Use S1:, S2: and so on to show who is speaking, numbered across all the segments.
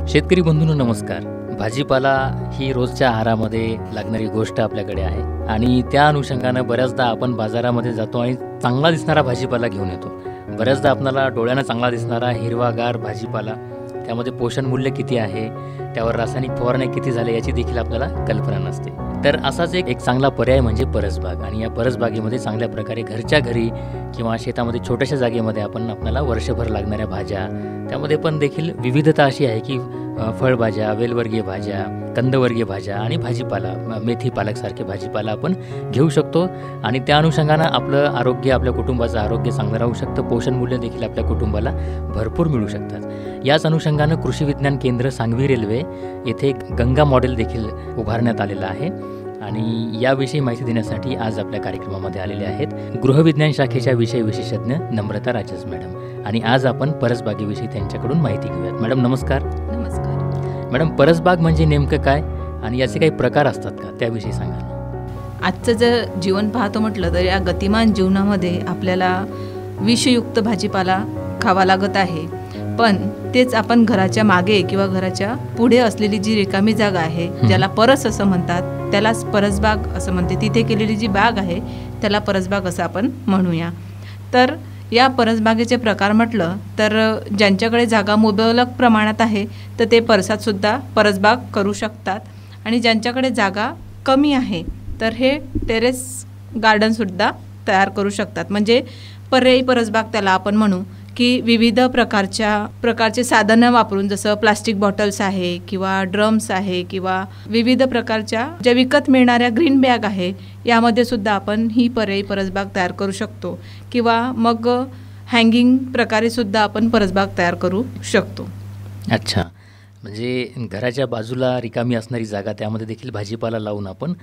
S1: शेतकरी बंधूंनो नमस्कार. भाजीपाला ही रोजच्या आहारामध्ये लागणारी गोष्ट आपल्याकडे आहे आणि त्या अनुषंगानं बऱ्याचदा आपण बाजारामध्ये जातो आणि चांगला दिसणारा भाजीपाला घेऊन येतो. बऱ्याचदा आपल्याला डोळ्यानं चांगला दिसणारा हिरवागार भाजीपाला, त्यामध्ये पोषण मूल्य किती आहे, त्यावर रासायनिक फवारणी किती झाले याची देखील आपल्याला कल्पना नसते. तर असाच एक चांगला पर्याय म्हणजे परसबाग. आणि या परसबागेमध्ये चांगल्या प्रकारे घरच्या घरी किंवा शेतामध्ये छोट्याशा जागेमध्ये आपल्याला वर्षभर लागणाऱ्या भाज्या, त्यामध्ये पण देखील विविधता अशी आहे की फळभाज्या, वेलवर्गीय भाज्या, कंदवर्गीय भाज्या आणि भाजीपाला, मेथी पालकसारखे भाजीपाला आपण घेऊ शकतो. आणि त्या अनुषंगानं आपलं आरोग्य, आपल्या कुटुंबाचं आरोग्य चांगलं राहू शकतं. पोषण मूल्य देखील आपल्या कुटुंबाला भरपूर मिळू शकतात. याच अनुषंगानं कृषी विज्ञान केंद्र सांगवी रेल्वे येथे एक गंगा मॉडेल देखील उभारण्यात आलेलं आहे आणि याविषयी माहिती देण्यासाठी आज आपल्या कार्यक्रमामध्ये आलेले आहेत गृहविज्ञान शाखेच्या विषय विशेषज्ञ नम्रता राजस मॅडम. आणि आज आपण परसबागेविषयी त्यांच्याकडून माहिती घेऊयात. मॅडम नमस्कार.
S2: नमस्कार.
S1: मॅडम, परसबाग म्हणजे नेमकं काय आणि याचे काही प्रकार असतात का, त्याविषयी सांगा.
S2: आजचं जर जीवन पाहतो म्हटलं तर या गतिमान जीवनामध्ये आपल्याला विषयुक्त भाजीपाला खावा लागत आहे. पण तेच आपण घराच्या मागे किंवा घराच्या पुढे असलेली जी रिकामी जागा आहे, ज्याला परस असं म्हणतात, त्यालाच परसबाग असं म्हणते. तिथे केलेली जी बाग आहे त्याला परसबाग असं आपण म्हणूया. तर या परसबागेचे प्रकार म्हटलं तर ज्यांच्याकडे जागा मुबलक प्रमाणात आहे तर ते परसातसुद्धा परसबाग करू शकतात. आणि ज्यांच्याकडे जागा कमी आहे तर हे टेरेस गार्डनसुद्धा तयार करू शकतात. म्हणजे पर्यायी परसबाग त्याला आपण म्हणू की विविध प्रकारचे साधनं वापरून, जसं प्लास्टिक बॉटल्स आहे किंवा ड्रम्स आहे किंवा विविध प्रकारच्या ज्या विकत मिळणाऱ्या ग्रीन बॅग आहे, यामध्ये सुद्धा आपण ही पर्यायी परसबाग तयार करू शकतो. किंवा मग हँगिंग प्रकारे सुद्धा आपण परसबाग तयार करू शकतो.
S1: अच्छा, म्हणजे घराच्या बाजूला रिकामी असणारी जागा, त्यामध्ये देखील भाजीपाला लावून आपण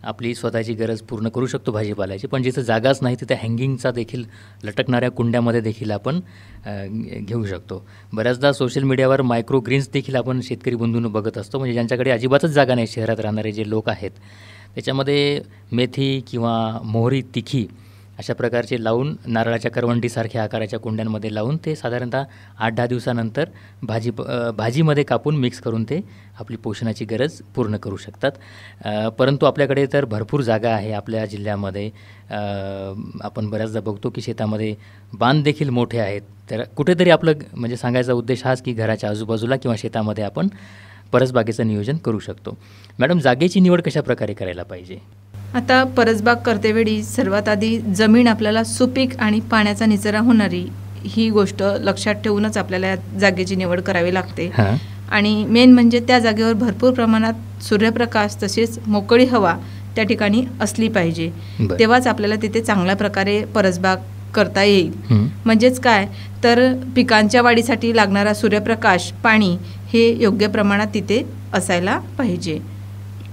S1: आपली स्वतःची गरज पूर्ण करू शकतो भाजीपाल्याची. पण जिथं जागाच नाही तिथे हँगिंगचा देखील, लटकणाऱ्या कुंड्यामध्ये देखील आपण घेऊ शकतो. बऱ्याचदा सोशल मीडियावर मायक्रो ग्रीन्स देखील आपण शेतकरी बंधूंनो बघत असतो. म्हणजे ज्यांच्याकडे अजिबातच जागा नाही, शहरात राहणारे जे लोक आहेत, त्याच्यामध्ये मेथी किंवा मोहरी, तिखी अशा प्रकारचे लावून, नारळाच्या करवंटीसारख्या आकाराच्या कुंड्यांमध्ये लावून ते साधारणतः 8-10 दिवसानंतर भाजीमध्ये कापून मिक्स करून ते आपली पोषणाची गरज पूर्ण करू शकतात. परंतु आपल्याकडे तर भरपूर जागा आहे आपल्या जिल्ह्यामध्ये. आपण बऱ्याचदा बघतो की शेतामध्ये बांध देखील मोठे आहेत. तर कुठेतरी आपलं म्हणजे सांगायचा उद्देश हाच की घराच्या आजूबाजूला किंवा शेतामध्ये आपण परसबागेचं नियोजन करू शकतो. मॅडम, जागेची निवड कशा प्रकारे करायला पाहिजे?
S2: आता परसबाग करतेवेळी सर्वात आधी जमीन आपल्याला सुपीक आणि पाण्याचा निचरा होणारी ही गोष्ट लक्षात ठेवूनच आपल्याला या जागेची निवड करावी लागते. आणि मेन म्हणजे त्या जागेवर भरपूर प्रमाणात सूर्यप्रकाश तसेच मोकळी हवा त्या ठिकाणी असली पाहिजे. तेव्हाच आपल्याला तिथे चांगल्या प्रकारे परसबाग करता येईल. म्हणजेच काय तर पिकांच्या वाढीसाठी लागणारा सूर्यप्रकाश, पाणी हे योग्य प्रमाणात तिथे असायला पाहिजे.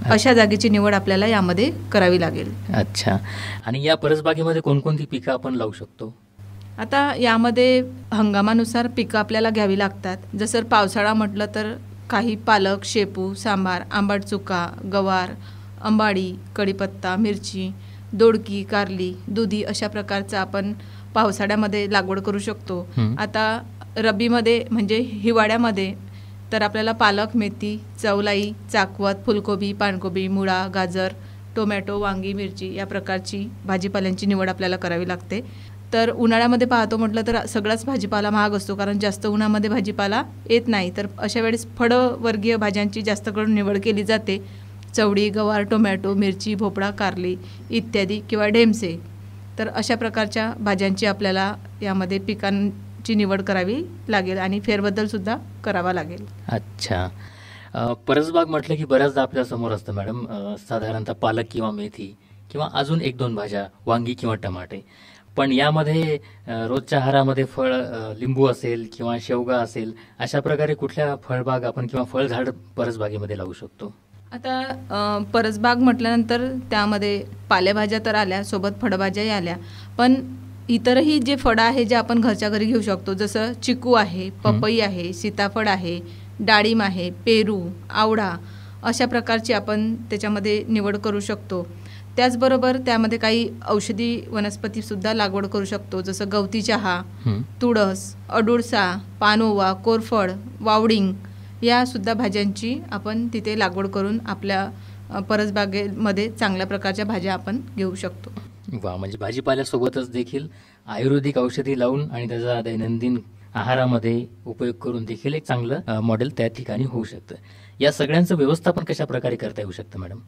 S2: अशा जागेची निवड आपल्याला यामध्ये करावी लागेल.
S1: अच्छा, आणि या परसबागेमध्ये कोणकोणती पिकं आपण लावू शकतो?
S2: आता यामध्ये हंगामानुसार पिकं आपल्याला घ्यावी लागतात. जसं पावसाळा म्हटलं तर काही पालक, शेपू, सांबार, आंबट चुका, गवार, अंबाडी, कढीपत्ता, मिरची, दोडकी, कारली, दुधी अशा प्रकारचं आपण पावसाळ्यामध्ये लागवड करू शकतो. आता रब्बीमध्ये म्हणजे हिवाळ्यामध्ये तर आपल्याला पालक, मेथी, चवलाई, चाकवत, फुलकोबी, पानकोबी, मुळा, गाजर, टोमॅटो, वांगी, मिरची या प्रकारची भाजीपाल्यांची निवड आपल्याला करावी लागते. तर उन्हाळ्यामध्ये पाहतो म्हटलं तर सगळाच भाजीपाला महाग असतो, कारण जास्त उन्हामध्ये भाजीपाला येत नाही. तर अशा वेळेस फळवर्गीय भाज्यांची जास्त करून निवड केली जाते. चवळी, गवार, टोमॅटो, मिरची, भोपळा, कारली इत्यादी किंवा ढेमसे. तर अशा प्रकारच्या भाज्यांची आपल्याला यामध्ये पिकांची निवड करावी लागेल आणि फेरबदलसुद्धा करावा लागेल.
S1: अच्छा, परसबाग म्हटलं की बऱ्याचदा आपल्या समोर असतं मॅडम, साधारणतः पालक किंवा मेथी किंवा अजून 1-2 भाज्या, वांगी किंवा टमाटे. पण यामध्ये रोजच्या आहारामध्ये फळ, लिंबू असेल किंवा शेवगा असेल, अशा प्रकारे कुठल्या फळबाग आपण किंवा फळझाड परसबागेमध्ये लावू शकतो?
S2: आता परसबाग म्हटल्यानंतर त्यामध्ये पालेभाज्या तर आल्या, सोबत फळभाज्याही आल्या. पण इतरही जे फळं आहे जे आपण घरच्या घरी घेऊ शकतो, जसं चिकू आहे, पपई आहे, सीताफळ आहे, डाळिंब आहे, पेरू, आवळा अशा प्रकारची आपण त्याच्यामध्ये निवड करू शकतो. त्याचबरोबर त्यामध्ये काही औषधी वनस्पतीसुद्धा लागवड करू शकतो, जसं गवती चहा, तुळस, अडुळसा, पानोवा, कोरफड, वावडिंग यासुद्धा भाज्यांची आपण तिथे लागवड करून आपल्या परसबागेमध्ये चांगल्या प्रकारच्या भाज्या आपण घेऊ शकतो.
S1: वा, म्हणजे भाजीपाल्यासोबतच देखील आयुर्वेदिक औषधी लावून आणि त्याचा दैनंदिन आहारामध्ये उपयोग करून देखील एक चांगलं मॉडेल त्या ठिकाणी होऊ शकतं. या सगळ्यांचं व्यवस्थापन कशा प्रकारे करता येऊ शकतं मॅडम?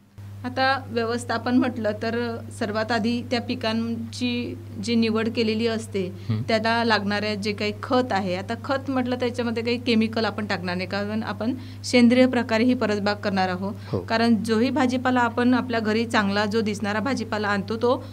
S2: आता व्यवस्थापन म्हटलं तर सर्वात आधी त्या पिकांची जी निवड केलेली असते त्याला लागणाऱ्या जे काही खत आहे, आता खत म्हटलं त्याच्यामध्ये काही केमिकल आपण टाकणार नाही, कारण आपण सेंद्रिय प्रकारे ही परसबाग करणार आहोत. कारण जोही भाजीपाला आपण आपल्या घरी चांगला जो दिसणारा भाजीपाला आणतो तो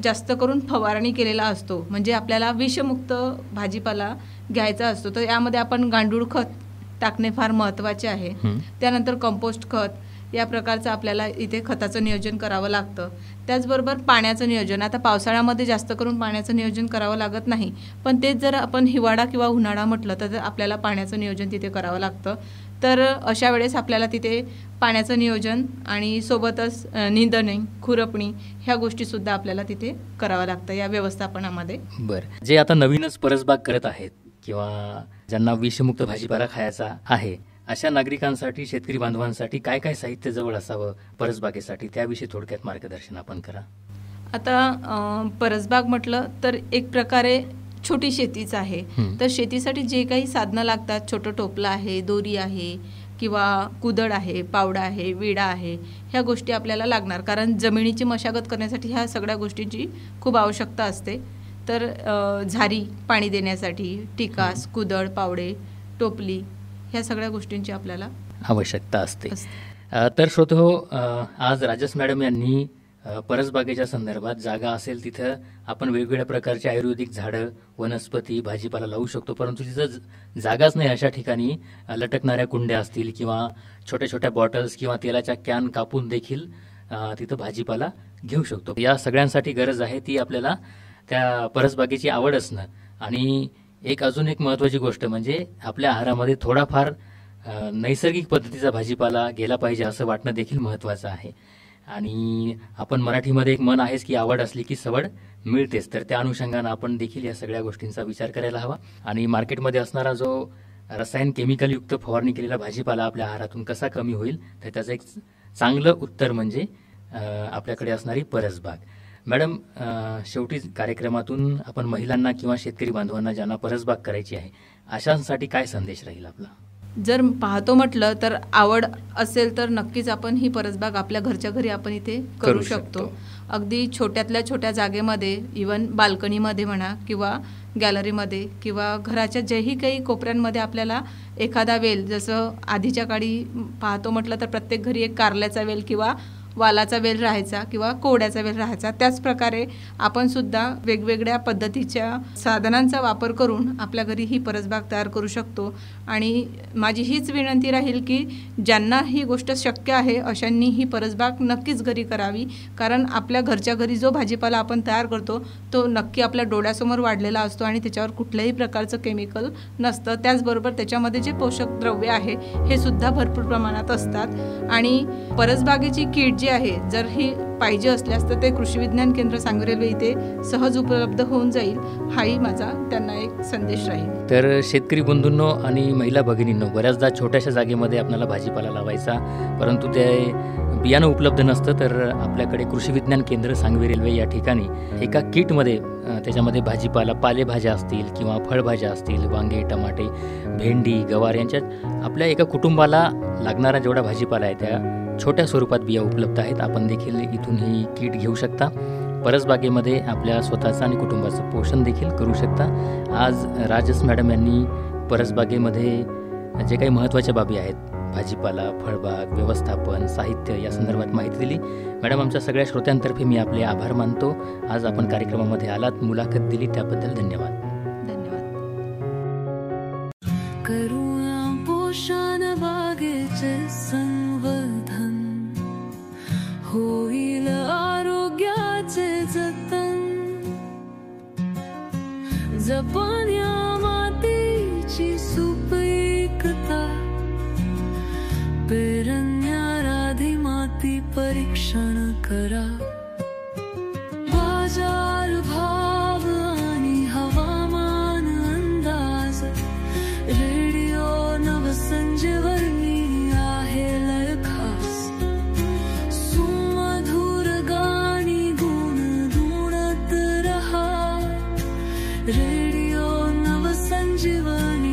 S2: जास्त करून फवारणी केलेला असतो, म्हणजे आपल्याला विषमुक्त भाजीपाला घ्यायचा असतो. तर यामध्ये आपण गांडूळ खत टाकणे फार महत्त्वाचे आहे. त्यानंतर कंपोस्ट खत या प्रकारचं आपल्याला इथे खताचं नियोजन करावं लागतं. त्याचबरोबर पाण्याचं नियोजन, आता पावसाळ्यामध्ये जास्त करून पाण्याचं नियोजन करावं लागत नाही, पण तेच जर आपण हिवाळा किंवा उन्हाळा म्हटलं तर आपल्याला पाण्याचं नियोजन तिथे करावं लागतं. तर अशा वेळेस आपल्याला तिथे पाण्याचं नियोजन आणि सोबतच निंदणी, खुरपणी ह्या गोष्टीसुद्धा आपल्याला तिथे करावं लागतं या व्यवस्थापनामध्ये.
S1: बरं, जे आता नवीनच परसबाग करत आहेत किंवा ज्यांना विषमुक्त भाजीपाला खायचा आहे अशा नागरिकांसाठी, शेतकरी बांधवांसाठी काय काय साहित्य जवळ असावं परसबागेसाठी, त्याविषयी थोडक्यात मार्गदर्शन आपण करा.
S2: आता परसबाग म्हटलं तर एक प्रकारे छोटी शेतीच आहे. तर शेतीसाठी जे काही साधनं लागतात, छोटं टोपलं आहे, दोरी आहे किंवा कुदळ आहे, पावडा आहे, विडा आहे, ह्या गोष्टी आपल्याला लागणार, कारण जमिनीची मशागत करण्यासाठी ह्या सगळ्या गोष्टींची खूप आवश्यकता असते. तर झारी पाणी देण्यासाठी टिकास, कुदळ, पावडे, टोपली ह्या सगळ्या गोष्टींची आपल्याला
S1: आवश्यकता असते. तर श्रोतो, आज राजस मॅडम यांनी परसबागेच्या संदर्भात जागा असेल तिथं आपण वेगवेगळ्या प्रकारचे आयुर्वेदिक झाडं, वनस्पती, भाजीपाला लावू शकतो, परंतु तिथं जागाच नाही अशा ठिकाणी लटकणाऱ्या कुंड्या असतील किंवा छोट्या छोट्या बॉटल्स किंवा तेलाच्या कॅन कापून देखील तिथं भाजीपाला घेऊ शकतो. या सगळ्यांसाठी गरज आहे ती आपल्याला त्या परसबागेची आवड असणं, आणि अजून एक महत्त्वाची गोष्ट म्हणजे आपल्या आहारामध्ये थोडाफार नैसर्गिक पद्धतीचा भाजीपाला गेला पाहिजे असं वाटणं देखील महत्त्वाचं आहे. आणि आपण मराठीमध्ये एक म्हण आहेच की आवड असली की सवड मिळतेच, तर त्या अनुषंगानं आपण देखील या सगळ्या गोष्टींचा विचार करायला हवा. आणि मार्केटमध्ये असणारा जो रसायन केमिकलयुक्त फवारणी केलेला भाजीपाला आपल्या आहारातून कसा कमी होईल, तर त्याचं एक चांगलं उत्तर म्हणजे आपल्याकडे असणारी परसबाग. मॅडम, शेवटी कार्यक्रमातून आपण महिलांना किंवा शेतकरी बांधवांना ज्यांना परसबाग करायची आहे अशांसाठी काय संदेश राहील आपला?
S2: जर पाहतो म्हटलं तर आवड असेल तर नक्कीच आपण ही परसबाग आपल्या घरच्या घरी आपण इथे करू शकतो. अगदी छोट्यातल्या छोट्या जागेमध्ये, इवन बाल्कनीमध्ये म्हणा किंवा गॅलरीमध्ये किंवा घराच्या जेही काही कोपऱ्यांमध्ये आपल्याला एखादा वेल, जसं आधीच्या काळी पाहतो म्हटलं तर प्रत्येक घरी एक कारल्याचा वेल किंवा वालाचा वेल राहायचा किंवा कोवड्याचा वेल राहायचा, त्याच प्रकारे आपण सुद्धा वेगवेगळ्या पद्धतीच्या साधनांचा वापर करून आपल्या घरी ही परसबाग तयार करू शकतो. आणि माझी हीच विनंती राहील की ज्यांना ही गोष्ट शक्य आहे अशांनी ही परसबाग नक्कीच घरी करावी, कारण आपल्या घरच्या घरी जो भाजीपाला आपण तयार करतो तो नक्की आपल्या डोळ्यासमोर वाढलेला असतो आणि त्याच्यावर कुठल्याही प्रकारचं केमिकल नसतं. त्याचबरोबर त्याच्यामध्ये जे पोषक द्रव्य आहे हे सुद्धा भरपूर प्रमाणात असतात. आणि परसबागेची किट जी आहे, जर ही पाहिजे असल्यास तर ते कृषी विज्ञान केंद्र सांगवी रेल्वे इथे सहज उपलब्ध होऊन जाईल, हाही माझा त्यांना एक संदेश राहील. तर
S1: शेतकरी बंधूंनो आणि महिला भगिनींनो, बऱ्याचदा छोट्याशा जागेमध्ये आपल्याला भाजीपाला लावायचा, परंतु ते बियाणं उपलब्ध नसतं, तर आपल्याकडे कृषी विज्ञान केंद्र सांगवी रेल्वे या ठिकाणी एका किटमध्ये त्याच्यामध्ये भाजीपाला, पालेभाज्या असतील किंवा फळभाज्या असतील, वांगे, टमाटे, भेंडी, गवार यांच्यात आपल्या एका कुटुंबाला लागणारा जेवढा भाजीपाला आहे त्या छोट्या स्वरूपात बिया उपलब्ध आहेत. आपण देखील इथून ही किट घेऊ शकता. परसबागेमध्ये आपल्या स्वतःचं आणि कुटुंबाचं पोषण देखील करू शकता. आज राजस मॅडम यांनी परसबागेमध्ये जे काही महत्त्वाच्या बाबी आहेत, भाजीपाला, फळबाग, व्यवस्थापन, साहित्य या संदर्भात माहिती दिली. मॅडम, आमच्या सगळ्या श्रोत्यांतर्फे मी आपले आभार मानतो. आज आपण कार्यक्रमामध्ये आलात, मुलाखत दिली, त्याबद्दल धन्यवाद.
S3: पोषण बागेचे संवर्धन होईल, आरोग्याचे जतन, जपण या मातीची सुपीकता, पेरण्याआधी माती परीक्षण करा. बाजार भाव आणि हवामान अंदाज, रेडिओ नवसंजीवनी जीवनी